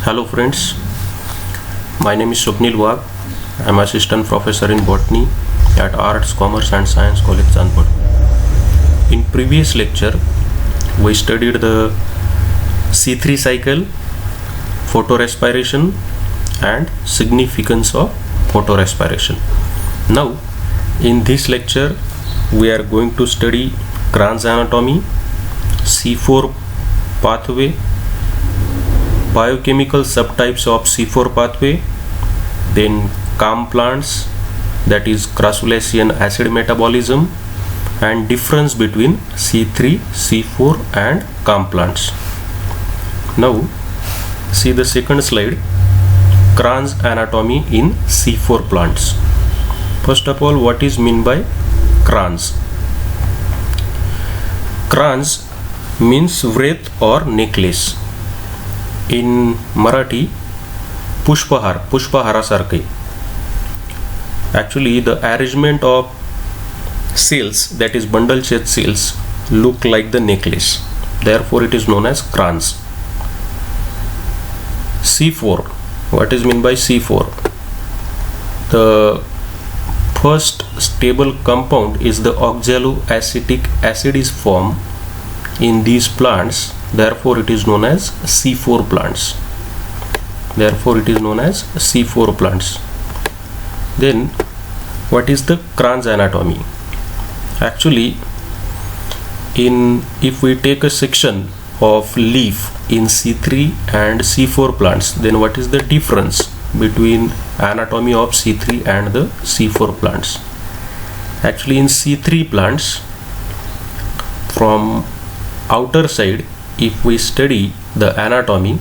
Hello friends, my name is Swapnil Wagh. I am assistant professor in botany at Arts, Commerce and Science College, Chandpur. In previous lecture, we studied the C3 cycle, photorespiration and significance of photorespiration. Now, in this lecture, we are going to study Kranz anatomy, C4 pathway, biochemical subtypes of C4 pathway, then CAM plants, that is crassulacean acid metabolism, and difference between C3, C4 and CAM plants. Now see the second slide, Kranz anatomy in C4 plants. First of all, what is meant by Kranz? Kranz means wreath or necklace. In Marathi, pushpahara sarke. Actually, the arrangement of cells, that is bundle shaped cells, look like the necklace. Therefore, it is known as Kranz. C4. What is meant by C4? The first stable compound is the oxaloacetic acid is formed in these plants. Therefore, it is known as C4 plants. Therefore, it is known as C4 plants. Then, what is the Kranz anatomy? Actually, if we take a section of leaf in C3 and C4 plants, then what is the difference between anatomy of C3 and the C4 plants? Actually, in C3 plants, from outer side, if we study the anatomy,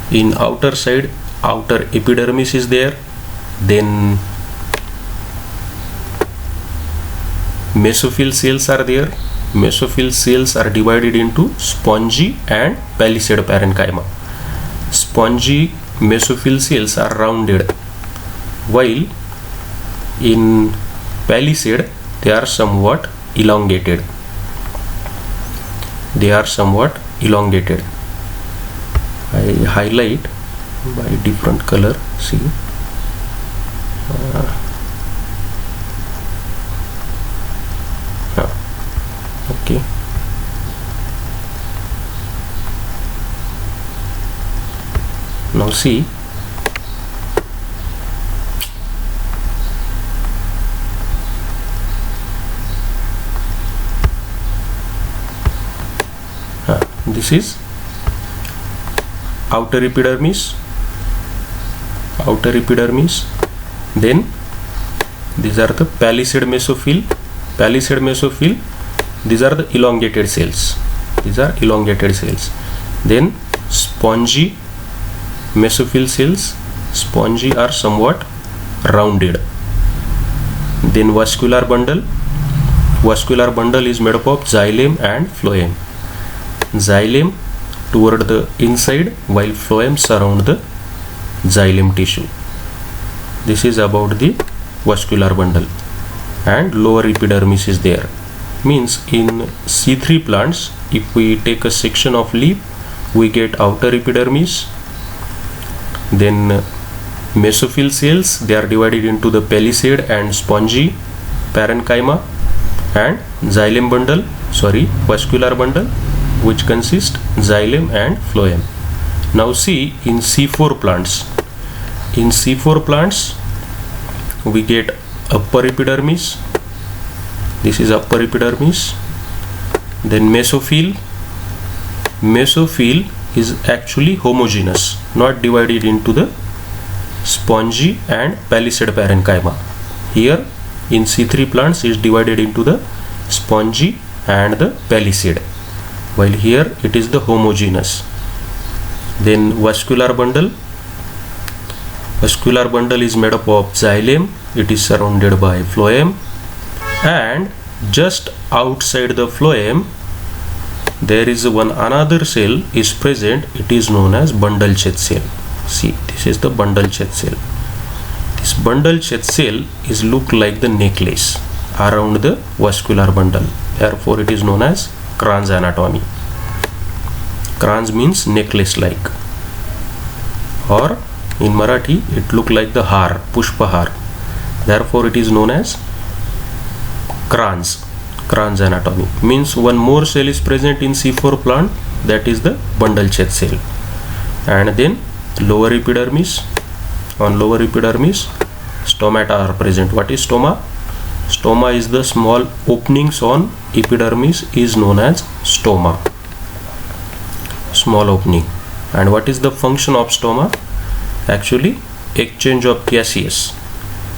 in outer side, outer epidermis is there, then mesophyll cells are there. Mesophyll cells are divided into spongy and palisade parenchyma. Spongy mesophyll cells are rounded, while in palisade they are somewhat elongated. I highlight by different color. See, okay. Now see, this is outer epidermis, then these are the palisade mesophyll, these are the elongated cells, then spongy mesophyll cells, spongy are somewhat rounded, then vascular bundle is made up of xylem and phloem. Xylem toward the inside, while phloem surround the xylem tissue. This is about the vascular bundle, and lower epidermis is there. Means in C3 plants, if we take a section of leaf, we get outer epidermis, then mesophyll cells, they are divided into the palisade and spongy parenchyma, and vascular bundle, which consists xylem and phloem. Now see, in C4 plants, we get upper epidermis. This is upper epidermis. Then mesophyll is actually homogeneous, not divided into the spongy and palisade parenchyma. Here in C3 plants is divided into the spongy and the palisade, while here it is the homogeneous. Then vascular bundle is made up of xylem, it is surrounded by phloem, and just outside the phloem there is another cell is present, it is known as bundle shaped cell. See, this is the bundle shaped cell. This bundle shaped cell is look like the necklace around the vascular bundle. Therefore, it is known as Kranz anatomy. Kranz means necklace like. or in Marathi it look like the har, pushpahar. Therefore it is known as crans anatomy. Means one more cell is present in C4 plant, that is the bundle shed cell. And then lower epidermis, on lower epidermis stomata are present. What is stoma? Stoma is the small openings on epidermis is known as stoma, small opening. And what is the function of stoma? Actually exchange of gaseous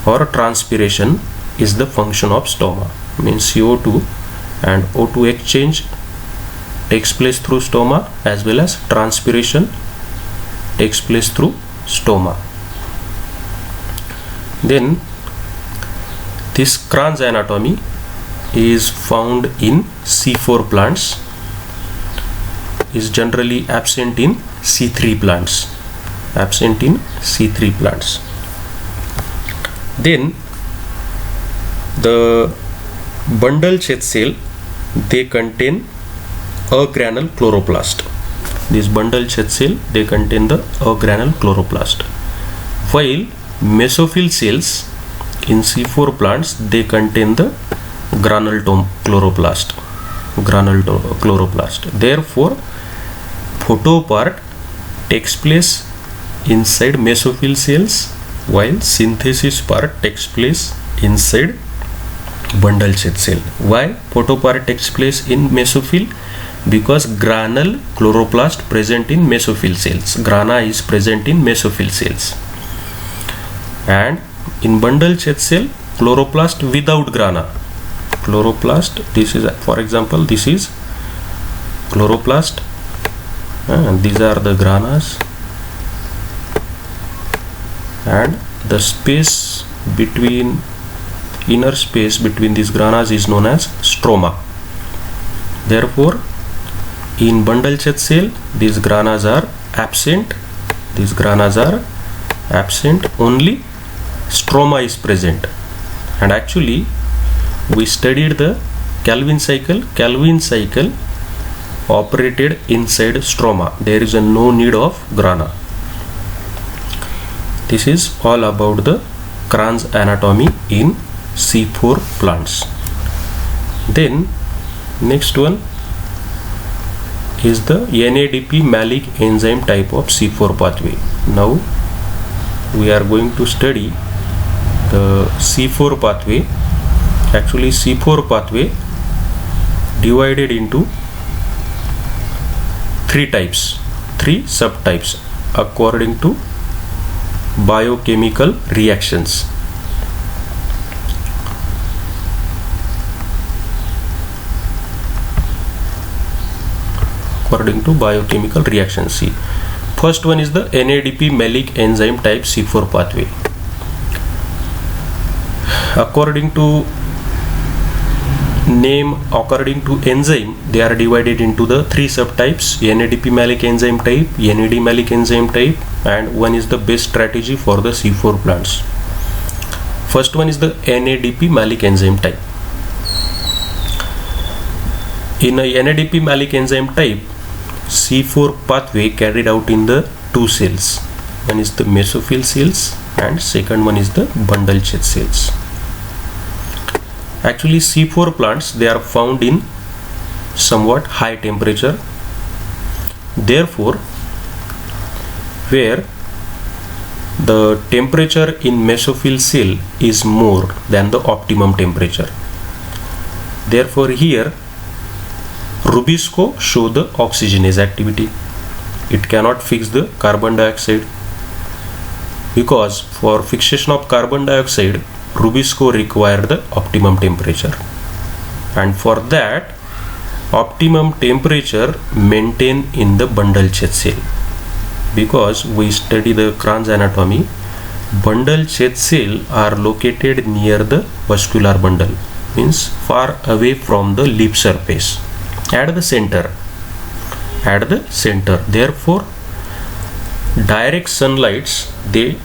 or transpiration is the function of stoma. Means CO2 and O2 exchange takes place through stoma, as well as transpiration takes place through stoma. Then this crans anatomy is found in C4 plants, is generally absent in C3 plants, Then the bundle shed cell, they contain agranule chloroplast. This bundle shed cell, they contain the agranule chloroplast, while mesophyll cells in C4 plants, they contain the granule chloroplast. Therefore photopart takes place inside mesophyll cells, while synthesis part takes place inside bundle shed cell. Why photopart takes place in mesophyll? Because granule chloroplast present in mesophyll cells. Grana is present in mesophyll cells. And in bundle shed cell, chloroplast without grana. Chloroplast, this is, for example, this is chloroplast, and these are the granas, and the space between, inner space between these granas is known as stroma. Therefore in bundle shed cell, these granas are absent, only stroma is present. And actually we studied the Calvin cycle. Calvin cycle operated inside stroma. There is no need of grana. This is all about the crans anatomy in C4 plants. Then next one is the NADP malic enzyme type of C4 pathway. Now we are going to study the C4 pathway. Actually C4 pathway divided into three subtypes according to biochemical reactions. See, first one is the NADP malic enzyme type C4 pathway. According to enzyme, they are divided into the three subtypes: NADP malic enzyme type, NAD malic enzyme type, and one is the best strategy for the C4 plants. First one is the NADP malic enzyme type. In a NADP malic enzyme type, C4 pathway carried out in the two cells. One is the mesophyll cells and second one is the bundle shed cells. Actually C4 plants, they are found in somewhat high temperature. Therefore where the temperature in mesophyll cell is more than the optimum temperature, therefore here Rubisco show the oxygenase activity. It cannot fix the carbon dioxide, because for fixation of carbon dioxide Rubisco required the optimum temperature, and for that optimum temperature maintained in the bundle shed cell. Because we study the crans anatomy, bundle shed cell are located near the vascular bundle, means far away from the lip surface, at the center. Therefore direct sunlights, they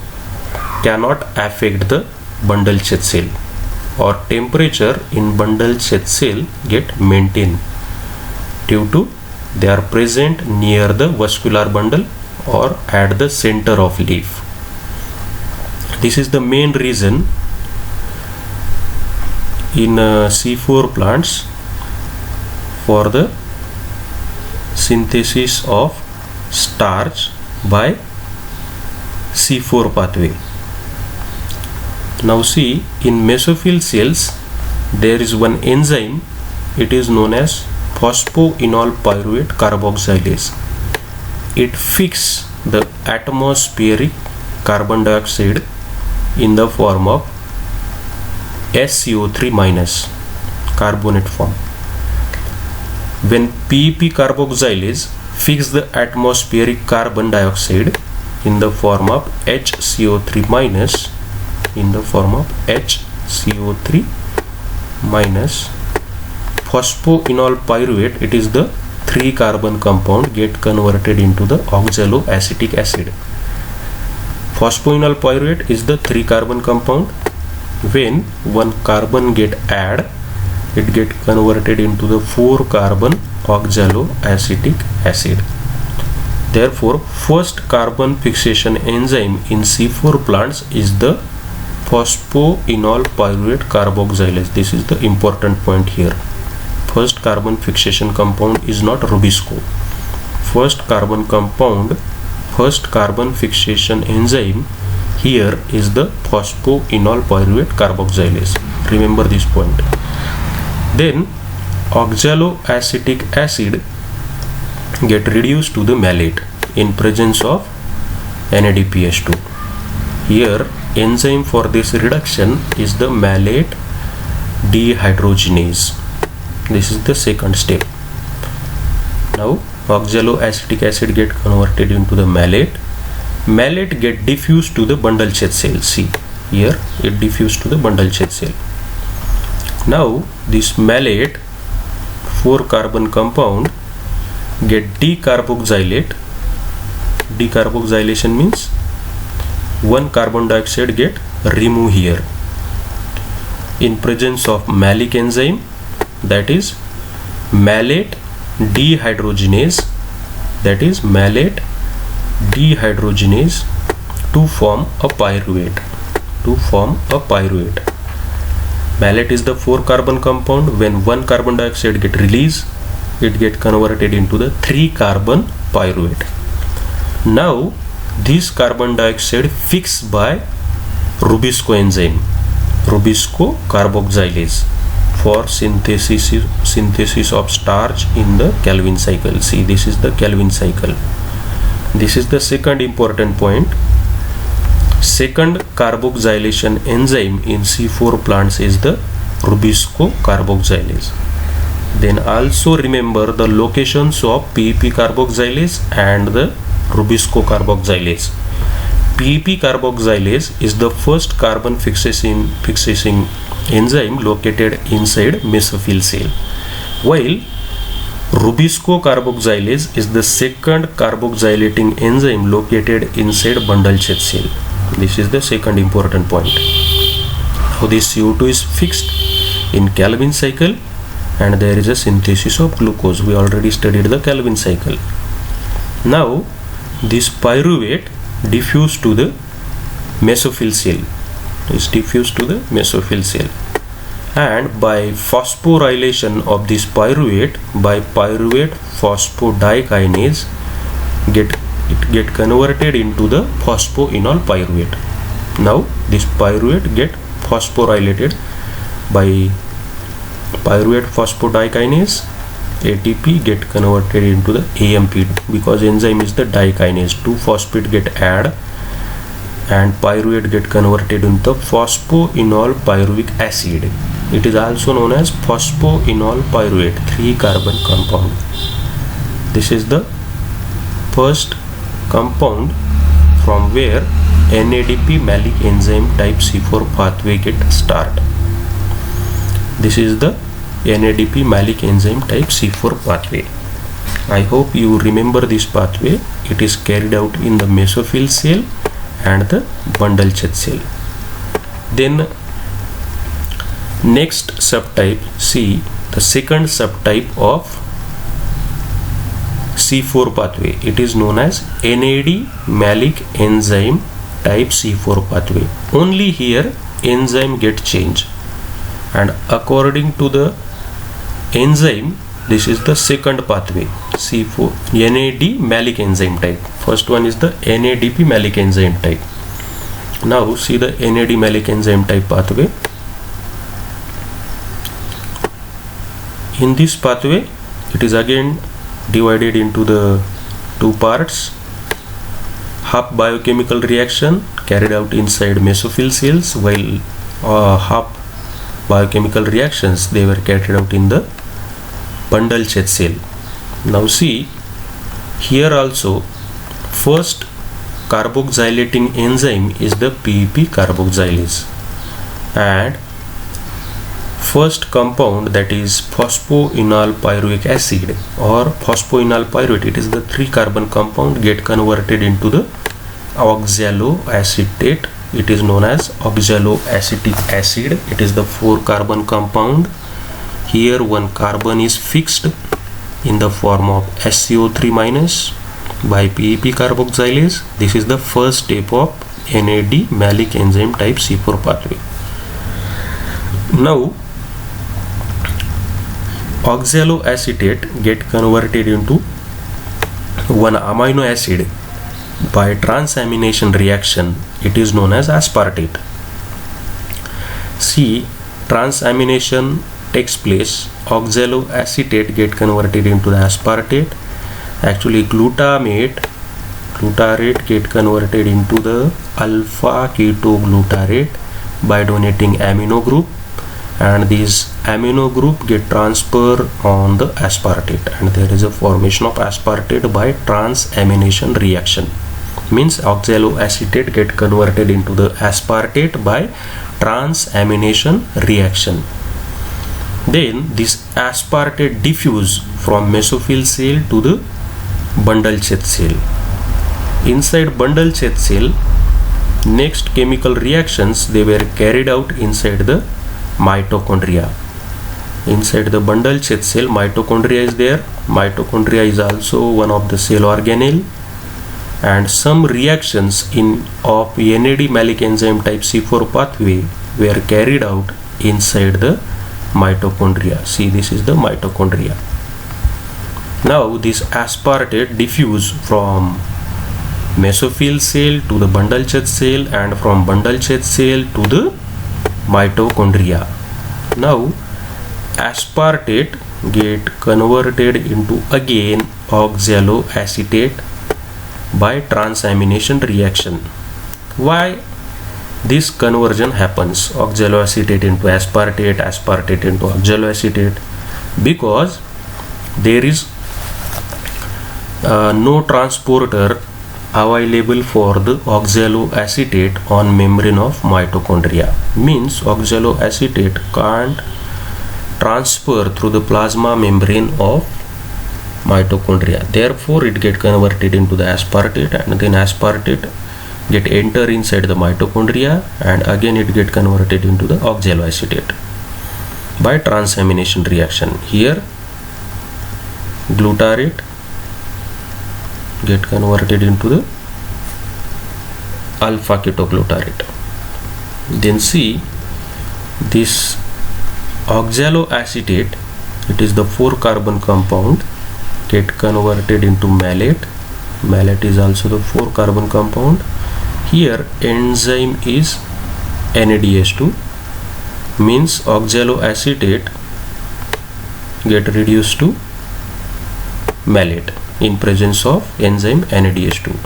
cannot affect the bundle shed cell, or temperature in bundle shed cell get maintained due to they are present near the vascular bundle or at the center of leaf. This is the main reason in C4 plants for the synthesis of starch by C4 pathway. Now see, in mesophyll cells there is one enzyme, it is known as phosphoenol pyruvate carboxylase. It fixes the atmospheric carbon dioxide in the form of SCO3 minus carbonate form. When PEP carboxylase fixes the atmospheric carbon dioxide in the form of HCO3 minus, phosphoenol pyruvate, it is the 3 carbon compound get converted into the oxaloacetic acid. Phosphoenol pyruvate is the 3 carbon compound. When one carbon get add, it get converted into the 4 carbon oxaloacetic acid. Therefore, first carbon fixation enzyme in C4 plants is the phosphoenol pyruvate carboxylase. This is the important point here. First carbon fixation compound is not Rubisco. First carbon fixation enzyme here is the phosphoenol pyruvate carboxylase. Remember this point. Then oxaloacetic acid get reduced to the malate in presence of NADPH2. Here enzyme for this reduction is the malate dehydrogenase. This is the second step. Now oxaloacetic acid get converted into the malate. Malate get diffused to the bundle chain cell. See here, it diffused to the bundle chain cell. Now this malate 4 carbon compound get decarboxylate. Decarboxylation means one carbon dioxide get removed here in presence of malic enzyme, that is malate dehydrogenase, to form a pyruvate. Malate is the 4 carbon compound. When one carbon dioxide get released, it get converted into the 3 carbon pyruvate. Now this carbon dioxide fixed by Rubisco enzyme, Rubisco carboxylase, for synthesis of starch in the Calvin cycle. See, this is the Calvin cycle. This is the second important point. Second carboxylation enzyme in C4 plants is the Rubisco carboxylase. Then also remember the locations of PEP carboxylase and the Rubisco carboxylase. PEP carboxylase is the first carbon fixing enzyme located inside mesophyll cell, while Rubisco carboxylase is the second carboxylating enzyme located inside bundle chain cell. This is the second important point. Now this CO2 is fixed in Calvin cycle and there is a synthesis of glucose. We already studied the Calvin cycle. Now this pyruvate diffused to the mesophyll cell. And by phosphorylation of this pyruvate by pyruvate phosphodikinase, get converted into the phosphoenol pyruvate. Now this pyruvate get phosphorylated by pyruvate phosphodikinase. ATP get converted into the AMP because enzyme is the dikinase. 2-phosphate get add and pyruvate get converted into phosphoenol pyruvic acid. It is also known as phosphoenol pyruvate, 3 carbon compound. This is the first compound from where NADP malic enzyme type C4 pathway get start. This is the NADP malic enzyme type C4 pathway. I hope you remember this pathway. It is carried out in the mesophyll cell and the bundle chain cell. Then next subtype, see the second subtype of C4 pathway. It is known as NAD malic enzyme type C4 pathway. Only here enzyme get changed, and according to the enzyme, this is the second pathway, C4 NAD malic enzyme type. First one is the NADP malic enzyme type. Now see the NAD malic enzyme type pathway. In this pathway, it is again divided into the two parts. Half biochemical reaction carried out inside mesophyll cells, while half biochemical reactions they were carried out in the bundle Schett cell. Now see, here also first carboxylating enzyme is the PEP carboxylase, and first compound, that is phosphoenol pyruvic acid or phosphoenol pyruvate, it is the 3-carbon compound, get converted into the oxaloacetate. It is known as oxaloacetic acid. It is the 4-carbon compound. Here one carbon is fixed in the form of SCO3 minus by PEP carboxylase. This is the first step of NAD malic enzyme type C4 pathway. Now oxaloacetate get converted into one amino acid by transamination reaction. It is known as aspartate. See, transamination takes place, oxaloacetate get converted into the aspartate. Actually glutarate get converted into the alpha ketoglutarate by donating amino group, and these amino group get transferred on the aspartate, and there is a formation of aspartate by transamination reaction. Means oxaloacetate get converted into the aspartate by transamination reaction. Then this aspartate diffuse from mesophyll cell to the bundle Schett cell. Inside bundle Schett cell, next chemical reactions they were carried out inside the mitochondria. Inside the bundle Schett cell, mitochondria is there. Mitochondria is also one of the cell organelle, and some reactions of NAD malic enzyme type C4 pathway were carried out inside the mitochondria. See, this is the mitochondria. Now this aspartate diffuse from mesophyll cell to the bundle Schett cell, and from bundle Schett cell to the mitochondria. Now aspartate get converted into again oxaloacetate by transamination reaction. Why this conversion happens, oxaloacetate into aspartate, aspartate into oxaloacetate? Because there is no transporter available for the oxaloacetate on membrane of mitochondria. Means oxaloacetate can't transfer through the plasma membrane of mitochondria. Therefore it get converted into the aspartate, and then aspartate get enter inside the mitochondria, and again it get converted into the oxaloacetate by transamination reaction. Here glutarate get converted into the alpha ketoglutarate. Then see, this oxaloacetate, it is the 4-carbon compound, get converted into malate. Malate is also the 4-carbon compound. Here enzyme is NADH2, means oxaloacetate get reduced to malate in presence of enzyme NADH2.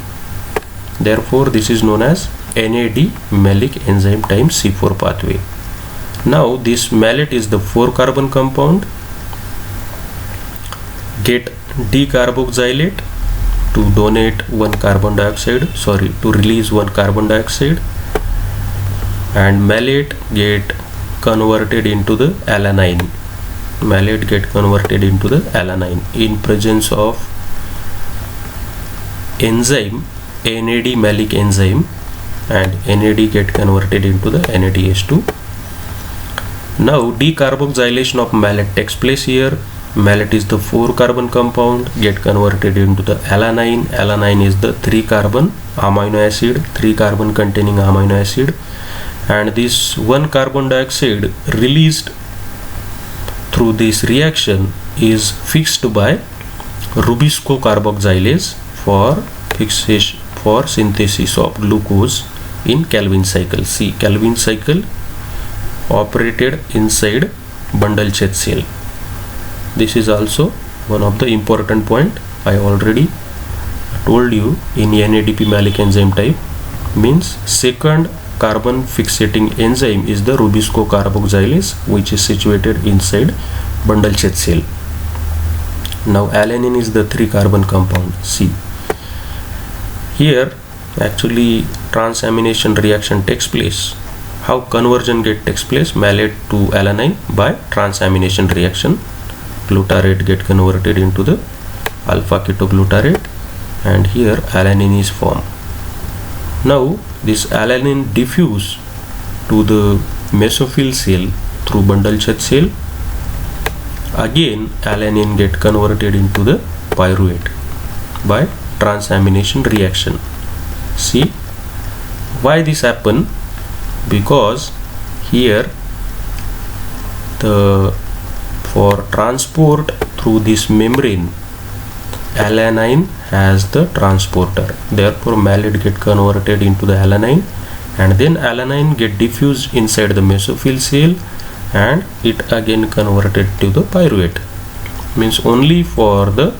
Therefore this is known as NAD malic enzyme type C4 pathway. Now this malate is the 4-carbon compound, get decarboxylate to donate to release one carbon dioxide, and malate get converted into the alanine. Malate get converted into the alanine in presence of enzyme NAD malic enzyme, and NAD get converted into the NADH2. Now decarboxylation of malate takes place here. Malate is the 4-carbon compound, get converted into the alanine. Alanine is the 3-carbon amino acid, 3-carbon containing amino acid, and this 1 carbon dioxide released through this reaction is fixed by Rubisco carboxylase for synthesis of glucose in Calvin cycle. See, Calvin cycle operated inside bundle-shaped cell. This is also one of the important point. I already told you in NADP malic enzyme type means second carbon fixating enzyme is the Rubisco carboxylase, which is situated inside bundle-shaped cell. Now alanine is the 3-carbon compound. See, here actually transamination reaction takes place. How conversion takes place? Malate to alanine by transamination reaction. Glutarate get converted into the alpha ketoglutarate, and here alanine is formed. Now this alanine diffuse to the mesophyll cell through bundle-shaped cell. Again alanine get converted into the pyruvate by transamination reaction. See why this happen? Because here for transport through this membrane, alanine has the transporter. Therefore malate get converted into the alanine, and then alanine get diffused inside the mesophyll cell, and it again converted to the pyruvate. Means only for the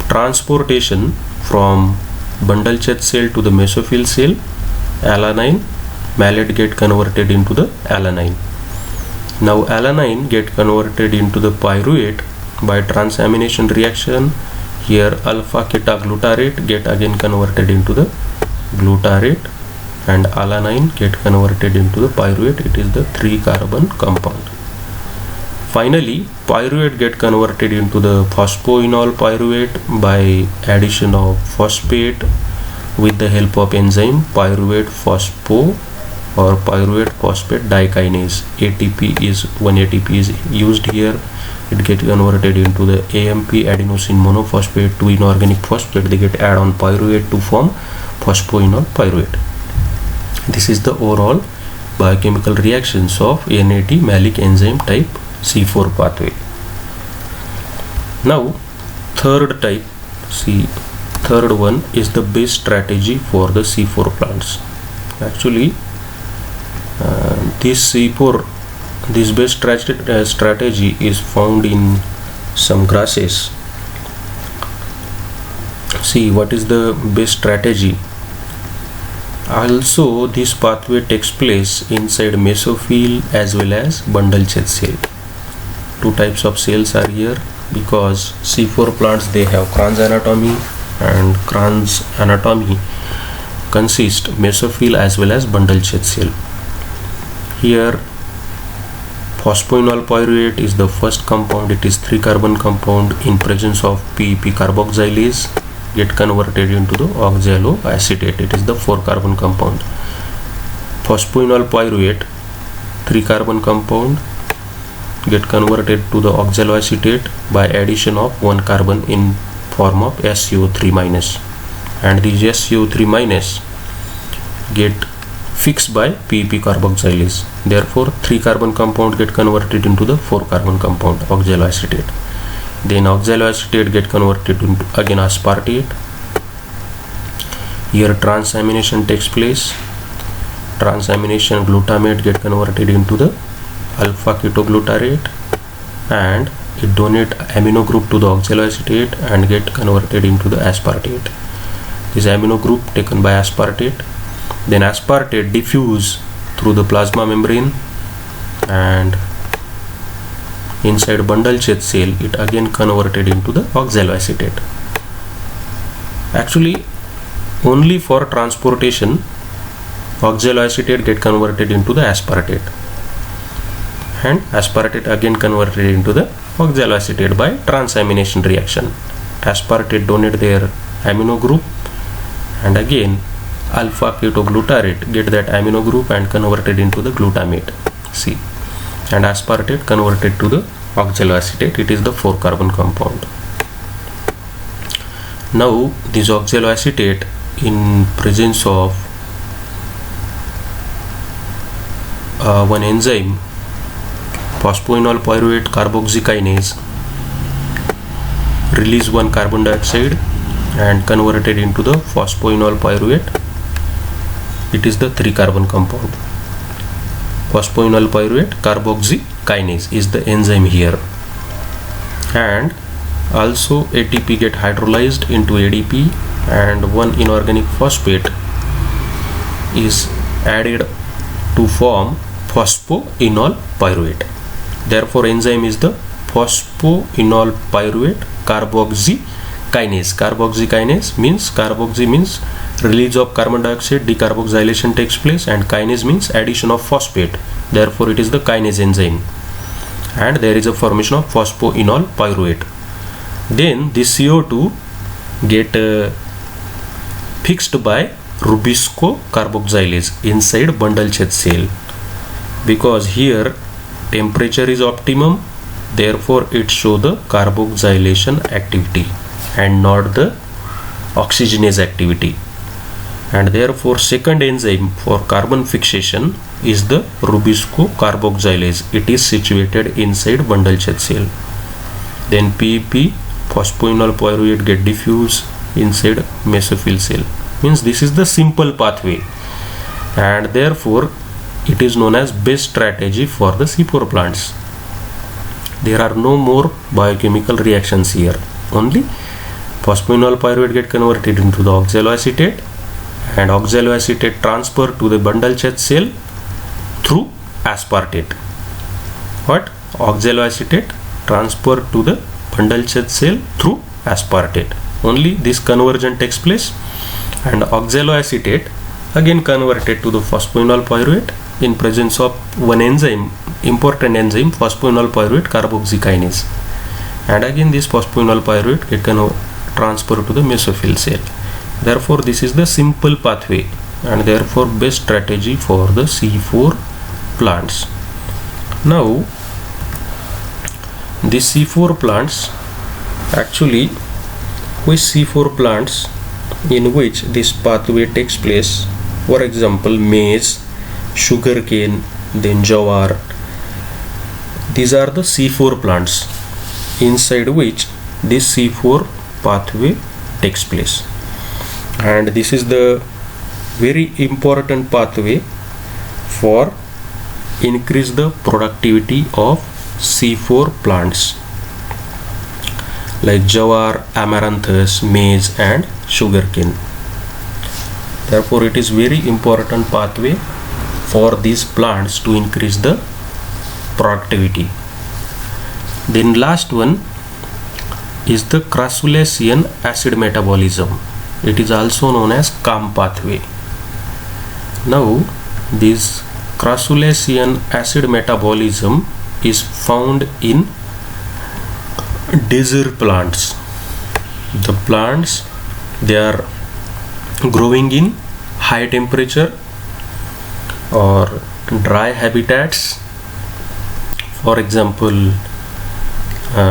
transportation from bundle-shaped cell to the mesophyll cell, alanine, malate get converted into the alanine. Now alanine get converted into the pyruvate by transamination reaction. Here alpha ketoglutarate get again converted into the glutarate, and alanine get converted into the pyruvate. It is the 3-carbon compound. Finally pyruvate get converted into the phosphoenol pyruvate by addition of phosphate with the help of enzyme pyruvate phospho or pyruvate phosphate dikinase. One ATP is used here. It gets converted into the AMP, adenosine monophosphate, to inorganic phosphate. They get add on pyruvate to form phosphoenol pyruvate. This is the overall biochemical reactions of NAD malic enzyme type C4 pathway. Now third type, third one is the best strategy for the C4 plants. Actually this best strategy is found in some grasses. See what is the best strategy. Also this pathway takes place inside mesophyll as well as bundle-shaped cell. Two types of cells are here, because C4 plants they have Kranz anatomy, and Kranz anatomy consists mesophyll as well as bundle-shaped cell. Here phosphoenol pyruvate is the first compound. It is 3-carbon compound. In presence of PEP carboxylase get converted into the oxaloacetate. It is the 4-carbon compound. Phosphoenol pyruvate 3-carbon compound get converted to the oxaloacetate by addition of 1 carbon in form of SCO3-, and these SCO3- get fixed by PEP carboxylase. Therefore 3-carbon compound get converted into the 4-carbon compound oxaloacetate. Then oxaloacetate get converted into again aspartate. Here transamination takes place. Transamination glutamate get converted into the alpha ketoglutarate, and it donate amino group to the oxaloacetate and get converted into the aspartate. This amino group taken by aspartate, then aspartate diffuse through the plasma membrane, and inside bundle-shaped cell it again converted into the oxaloacetate. Actually only for transportation oxaloacetate get converted into the aspartate, and aspartate again converted into the oxaloacetate by transamination reaction. Aspartate donate their amino group, and again alpha ketoglutarate get that amino group and converted into the glutamate. See, and aspartate converted to the oxaloacetate. It is the 4-carbon compound. Now this oxaloacetate, in presence of one enzyme, phosphoenol pyruvate carboxykinase, release one carbon dioxide and converted into the phosphoenol pyruvate. It is the 3-carbon compound. Phosphoenol pyruvate carboxykinase is the enzyme here, and also ATP get hydrolyzed into ADP, and one inorganic phosphate is added to form phosphoenol pyruvate. Therefore enzyme is the phosphoenol pyruvate carboxykinase. Carboxykinase means, carboxy means release of carbon dioxide, decarboxylation takes place, and kinase means addition of phosphate. Therefore it is the kinase enzyme, and there is a formation of phosphoenol pyruvate. Then this CO2 get fixed by Rubisco carboxylase inside bundle chest cell, because here temperature is optimum, therefore it show the carboxylation activity and not the oxygenase activity, and therefore second enzyme for carbon fixation is the Rubisco carboxylase. It is situated inside bundle chest cell. Then PEP, phosphoenol pyruvate, get diffused inside mesophyll cell. Means this is the simple pathway, and therefore it is known as best strategy for the C4 plants. There are no more biochemical reactions here. Only phosphoenol pyruvate get converted into the oxaloacetate, and oxaloacetate transfer to the bundle chest cell through aspartate. What? Oxaloacetate transfer to the bundle chest cell through aspartate. Only this conversion takes place, and oxaloacetate again converted to the phosphoenol pyruvate in presence of one enzyme, important enzyme, phosphoenol pyruvate carboxykinase, and again this phosphoenol pyruvate get transferred to the mesophyll cell. Therefore this is the simple pathway, and therefore best strategy for the C4 plants. Now these C4 plants, actually which C4 plants in which this pathway takes place, for example maize, sugarcane, then jawar, these are the C4 plants inside which this C4 pathway takes place, and this is the very important pathway for increase the productivity of C4 plants like jawar, amaranthus, maize and sugarcane. Therefore it is very important pathway for these plants to increase the productivity. Then last one is the crassulacean acid metabolism. It is also known as CAM pathway. Now this crassulacean acid metabolism is found in desert plants. The plants, they are growing in high temperature or dry habitats. For example,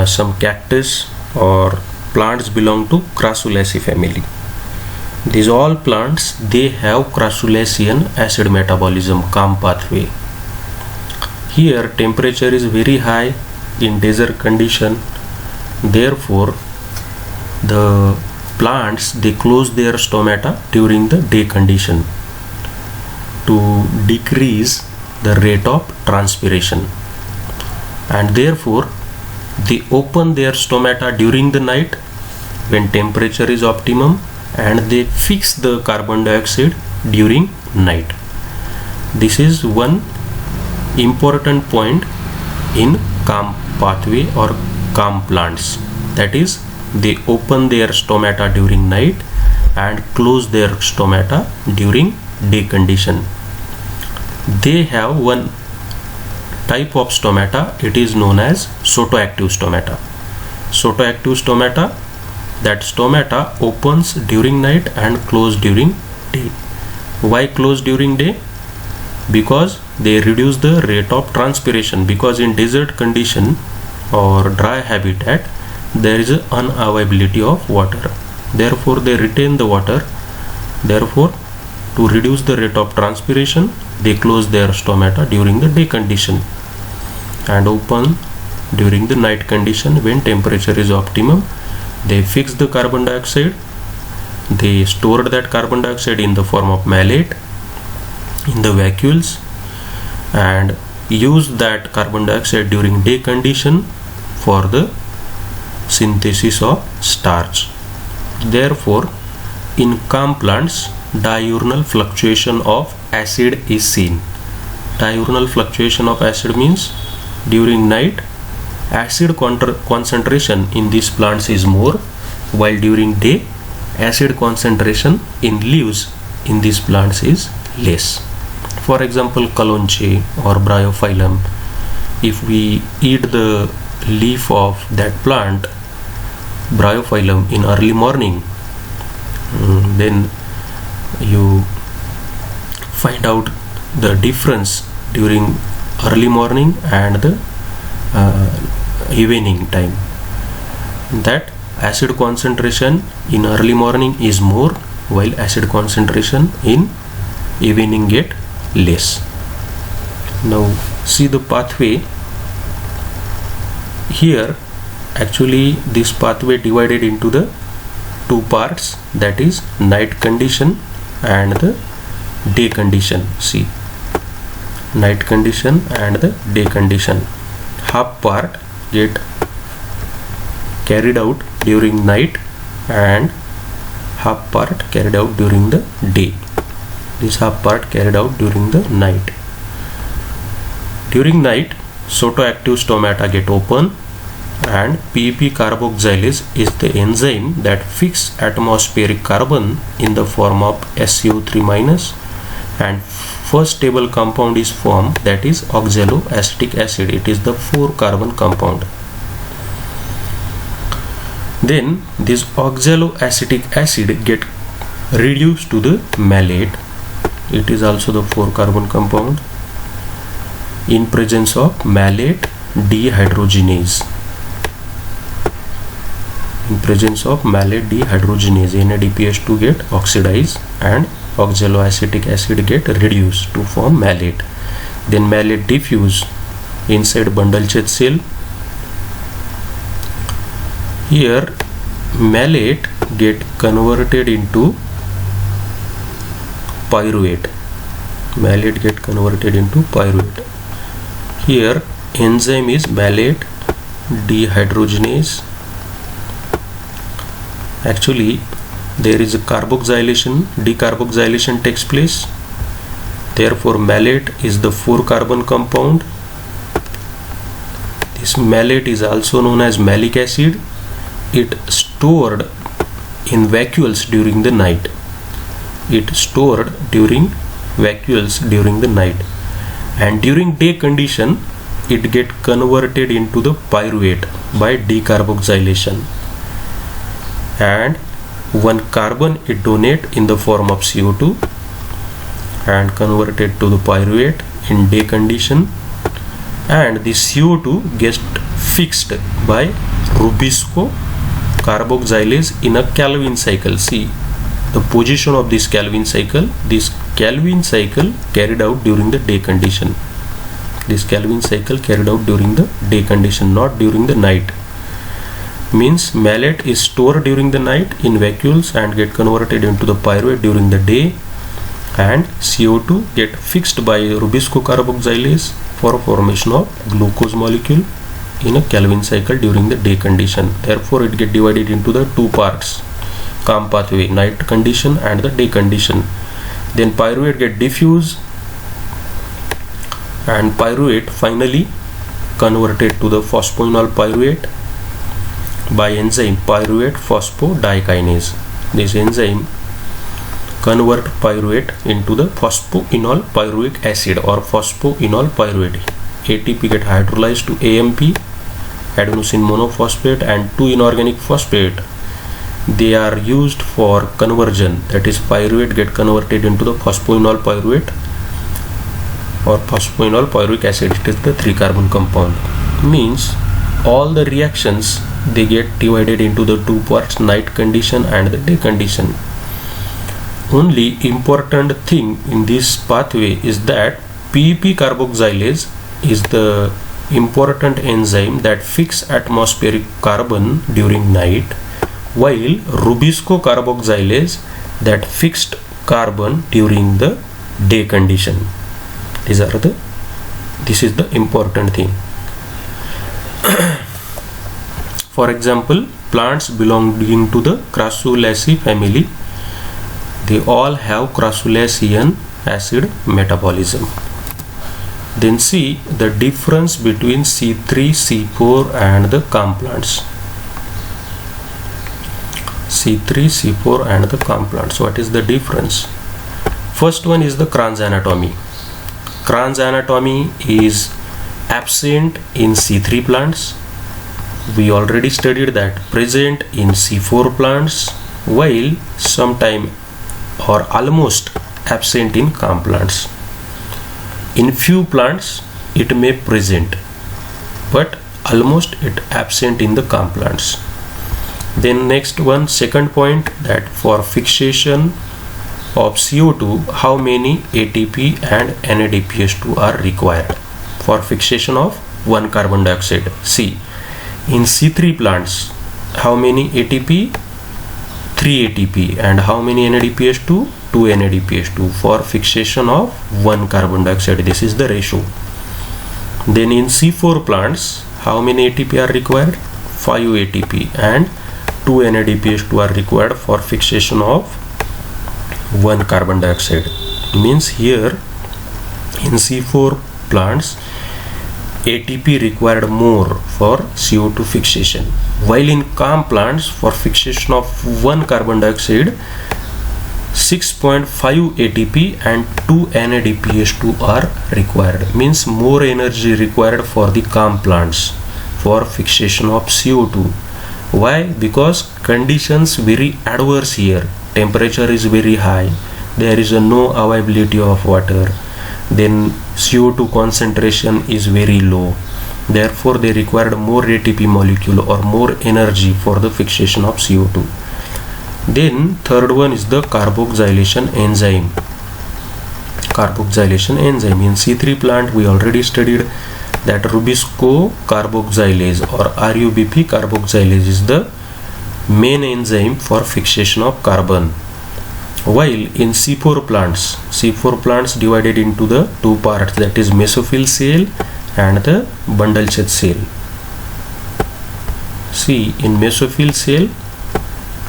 some cactus or plants belong to Crassulaceae family. These all plants, they have crassulacean acid metabolism, CAM pathway. Here temperature is very high in desert condition, therefore the plants, they close their stomata during the day condition to decrease the rate of transpiration, and therefore they open their stomata during the night when temperature is optimum, and they fix the carbon dioxide during night. This is one important point in CAM pathway or CAM plants, that is they open their stomata during night and close their stomata during day condition. They have one type of stomata, it is known as photoactive stomata. Photoactive stomata, that stomata opens during night and close during day. Why close during day? Because they reduce the rate of transpiration, because in desert condition or dry habitat, there is an unavailability of water. Therefore, they retain the water. Therefore, to reduce the rate of transpiration, they close their stomata during the day condition and open during the night condition when temperature is optimum. They fix the carbon dioxide. They stored that carbon dioxide in the form of malate in the vacuoles and use that carbon dioxide during day condition for the synthesis of starch. Therefore, in calm plants, diurnal fluctuation of acid is seen. Diurnal fluctuation of acid means during night acid concentration in these plants is more, while during day acid concentration in leaves in these plants is less. For example, Kalonche or Bryophyllum, if we eat the leaf of that plant, Bryophyllum, in early morning, then you find out the difference during early morning and the evening time, that acid concentration in early morning is more, while acid concentration in evening get less. Now see the pathway here. Actually, this pathway divided into the two parts, that is night condition and the day condition. See, night condition and the day condition. Half part get carried out during night and half part carried out during the day. This half part carried out during the night. During night, photoactive stomata get open, and PEP carboxylase is the enzyme that fixes atmospheric carbon in the form of SCO3- and first stable compound is formed, that is oxaloacetic acid. It is the 4-carbon compound. Then this oxaloacetic acid get reduced to the malate. It is also the 4-carbon compound in presence of malate dehydrogenase. In presence of malate dehydrogenase, NADPH2 get oxidized and oxaloacetic acid get reduced to form malate. Then malate diffuse inside bundle chain cell. Here malate get converted into pyruvate. Malate get converted into pyruvate. Here enzyme is malate dehydrogenase. Actually, there is a carboxylation, decarboxylation takes place. Therefore, malate is the 4-carbon compound. This malate is also known as malic acid. It stored in vacuoles during the night. It stored during vacuoles during the night, and during day condition it get converted into the pyruvate by decarboxylation, and one carbon it donate in the form of CO2 and converted to the pyruvate in day condition, and the CO2 gets fixed by Rubisco carboxylase in a Calvin cycle. See the position of this Calvin cycle. This Calvin cycle carried out during the day condition. This Calvin cycle carried out during the day condition, not during the night. Means malate is stored during the night in vacuoles and get converted into the pyruvate during the day, and CO2 get fixed by Rubisco carboxylase for formation of glucose molecule in a Calvin cycle during the day condition. Therefore, it get divided into the two parts, calm pathway, night condition and the day condition. Then pyruvate get diffused, and pyruvate finally converted to the phosphoenol pyruvate by enzyme pyruvate phosphodikinase. This enzyme convert pyruvate into the phosphoenol pyruvic acid or phosphoenol pyruvate. ATP get hydrolyzed to AMP, adenosine monophosphate, and 2 inorganic phosphate. They are used for conversion, that is pyruvate get converted into the phosphoenol pyruvate or phosphoenol pyruvic acid. It is the 3-carbon compound. Means all the reactions, they get divided into the two parts, night condition and the day condition. Only important thing in this pathway is that PEP carboxylase is the important enzyme that fix atmospheric carbon during night, while Rubisco carboxylase that fixed carbon during the day condition. This is the important thing. For example, plants belonging to the Crassulaceae family, they all have crassulacean acid metabolism. Then see the difference between C3, C4 and the calm plants. C3, C4 and the calm plants. What is the difference? First one is the Kranz anatomy. Kranz anatomy is absent in C3 plants. We already studied that present in C4 plants, while sometime or almost absent in calm plants. In few plants it may present, but almost it absent in the calm plants. Then next one, second point, that for fixation of CO2, how many ATP and NADPH2 are required for fixation of one carbon dioxide? See, in C3 plants, how many ATP? 3 ATP. And how many NADPH2? 2 NADPH2 for fixation of one carbon dioxide. This is the ratio. Then in C4 plants, how many ATP are required? 5 ATP and 2 NADPH2 are required for fixation of one carbon dioxide. Means here in C4 plants, ATP required more for CO2 fixation, while in calm plants for fixation of one carbon dioxide 6.5 ATP and 2 NADPH2 are required. Means more energy required for the calm plants for fixation of CO2. Why? Because conditions very adverse here. Temperature is very high, there is no availability of water, then CO2 concentration is very low, therefore they required more ATP molecule or more energy for the fixation of CO2. Then third one is the carboxylation enzyme. Carboxylation enzyme in C3 plant we already studied that Rubisco carboxylase or RUBP carboxylase is the main enzyme for fixation of carbon, while in C4 plants divided into the two parts, that is mesophyll cell and the bundle church cell. See, in mesophyll cell,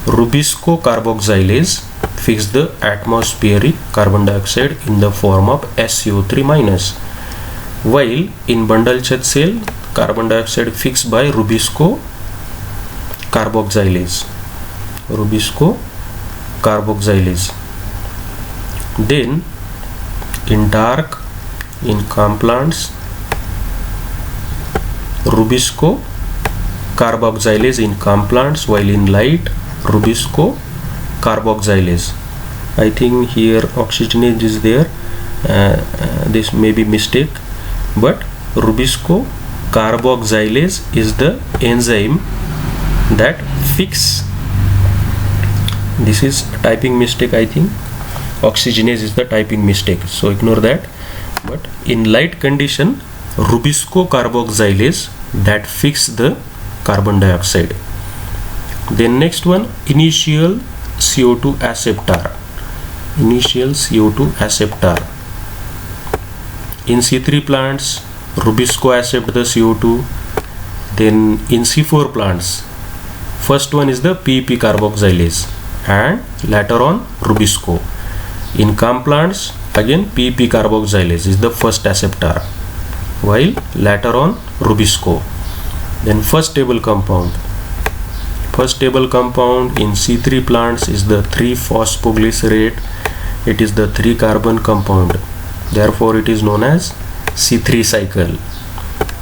Rubisco carboxylase fix the atmospheric carbon dioxide in the form of SCO3 minus, while in bundle church cell, carbon dioxide fixed by Rubisco carboxylase. Then in dark, in calm plants, Rubisco carboxylase in calm plants, while in light, Rubisco carboxylase. I think here oxygenase is there, this may be mistake, but Rubisco carboxylase is the enzyme that fix. This is a typing mistake, I think. Oxygenase is the typing mistake, so ignore that. But in light condition, Rubisco carboxylase that fix the carbon dioxide. Then next one, initial CO2 acceptor. In C3 plants, Rubisco accept the CO2. Then in C4 plants, first one is the PEP carboxylase and later on Rubisco. In calm plants, again PEP carboxylase is the first acceptor, while later on Rubisco. Then first stable compound in C3 plants is the 3-phosphoglycerate. It is the 3-carbon compound, therefore it is known as C3 cycle.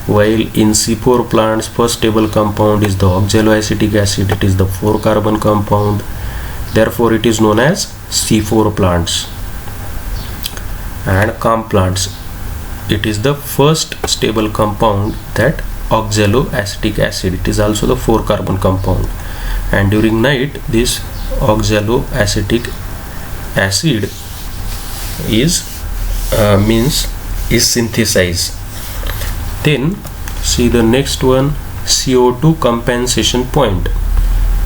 While in C4 plants, first stable compound is the oxaloacetic acid. It is the 4-carbon compound, therefore it is known as C4 plants. And calm plants, it is the first stable compound that oxaloacetic acid. It is also the 4 carbon compound, and during night this oxaloacetic acid is synthesized. Then see the next one, CO2 compensation point.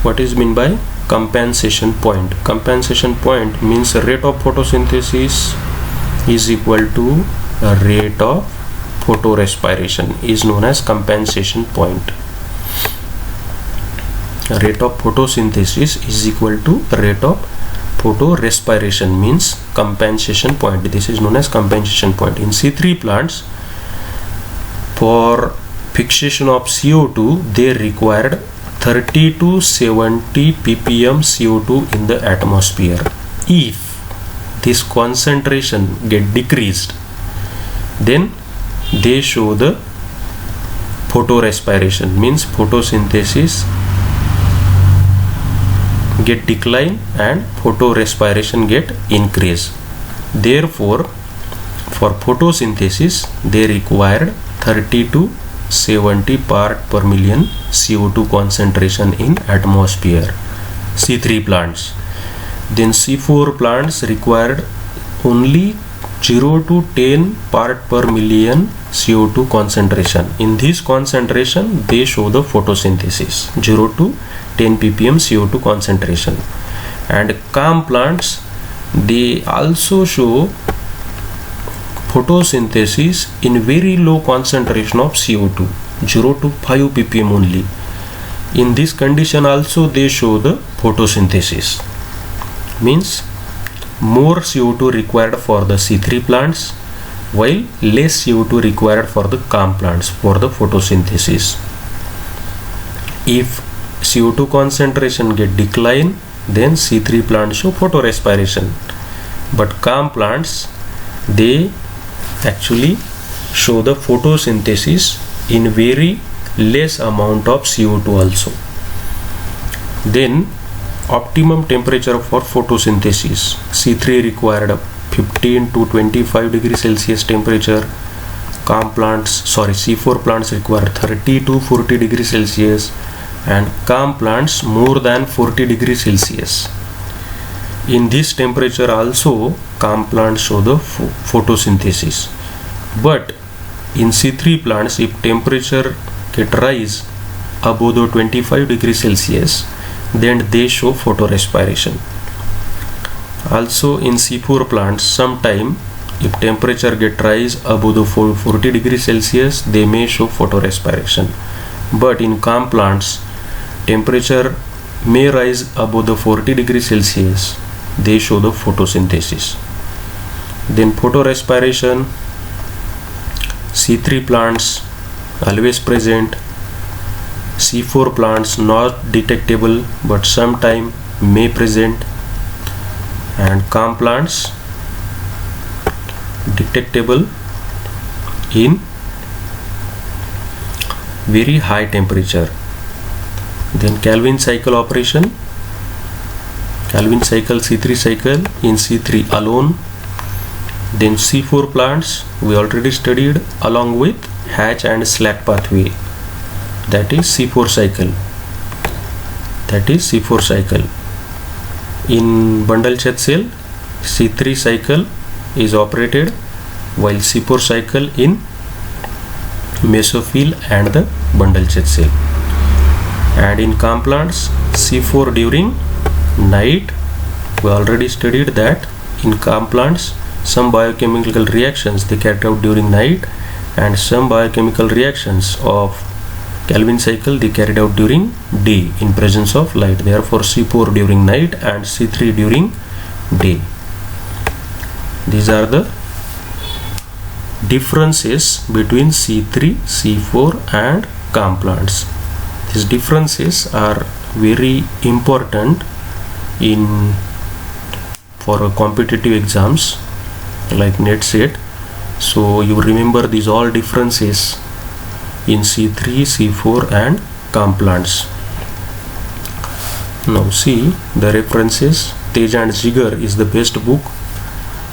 What is meant by compensation point? Compensation point means rate of photosynthesis is equal to rate of photorespiration, is known as compensation point. Rate of photosynthesis is equal to rate of photorespiration, means compensation point. This is known as compensation point. In C3 plants, for fixation of CO2 they required 30 to 70 ppm CO2 in the atmosphere. If this concentration get decreased, then they show the photorespiration, means photosynthesis get decline and photorespiration get increase. Therefore, for photosynthesis they required 30 to 70 part per million CO2 concentration in atmosphere. C3 plants. Then C4 plants required only 0 to 10 part per million CO2 concentration. In this concentration they show the photosynthesis, 0 to 10 ppm CO2 concentration. And calm plants, they also show photosynthesis in very low concentration of CO2, 0 to 5 ppm only. In this condition also they show the photosynthesis, means more CO2 required for the C3 plants while less CO2 required for the calm plants for the photosynthesis. If CO2 concentration get decline, then C3 plants show photorespiration, but calm plants, they actually show the photosynthesis in very less amount of CO2 also. Then optimum temperature for photosynthesis, C3 required 15 to 25 degrees Celsius temperature, C4 plants require 30 to 40 degrees Celsius, and calm plants more than 40 degrees Celsius. In this temperature also calm plants show the photosynthesis. But in C3 plants, if temperature get rise above the 25 degrees Celsius, then they show photorespiration. Also in C4 plants, sometime if temperature get rise above the 40 degrees Celsius, they may show photorespiration. But in calm plants, temperature may rise above the 40 degrees Celsius, they show the photosynthesis. Then photorespiration, C3 plants always present, C4 plants not detectable but sometime may present, and calm plants detectable in very high temperature. Then Calvin cycle operation, Calvin cycle, C3 cycle in C3 alone. Then C4 plants we already studied along with Hatch and Slack pathway, that is C4 cycle, in bundle cell C3 cycle is operated while C4 cycle in mesophyll and the bundle cell. And in calm plants, C4 during night, we already studied that in calm plants some biochemical reactions they carried out during night, and some biochemical reactions of Calvin cycle they carried out during day in presence of light. Therefore C4 during night and C3 during day. These are the differences between C3, C4 and calm plants. These differences are very important for competitive exams like NET set. So you remember these all differences in C3, C4 and calm plants. Now see the references. Tej and Ziger is the best book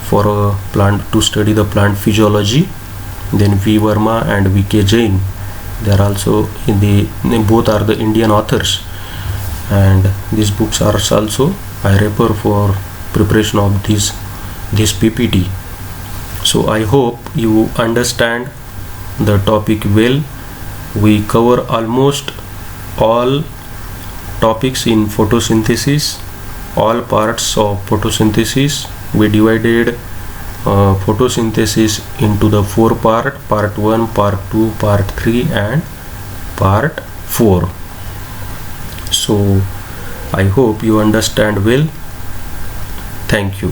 for a plant to study the plant physiology. Then V. Verma and V.K. Jain They are also both are the Indian authors, and these books are also I refer for preparation of this PPT. So I hope you understand the topic well. We cover almost all topics in photosynthesis, all parts of photosynthesis. We divided photosynthesis into the 4 part: part 1, part 2, part 3 and part 4. So I hope you understand well. Thank you.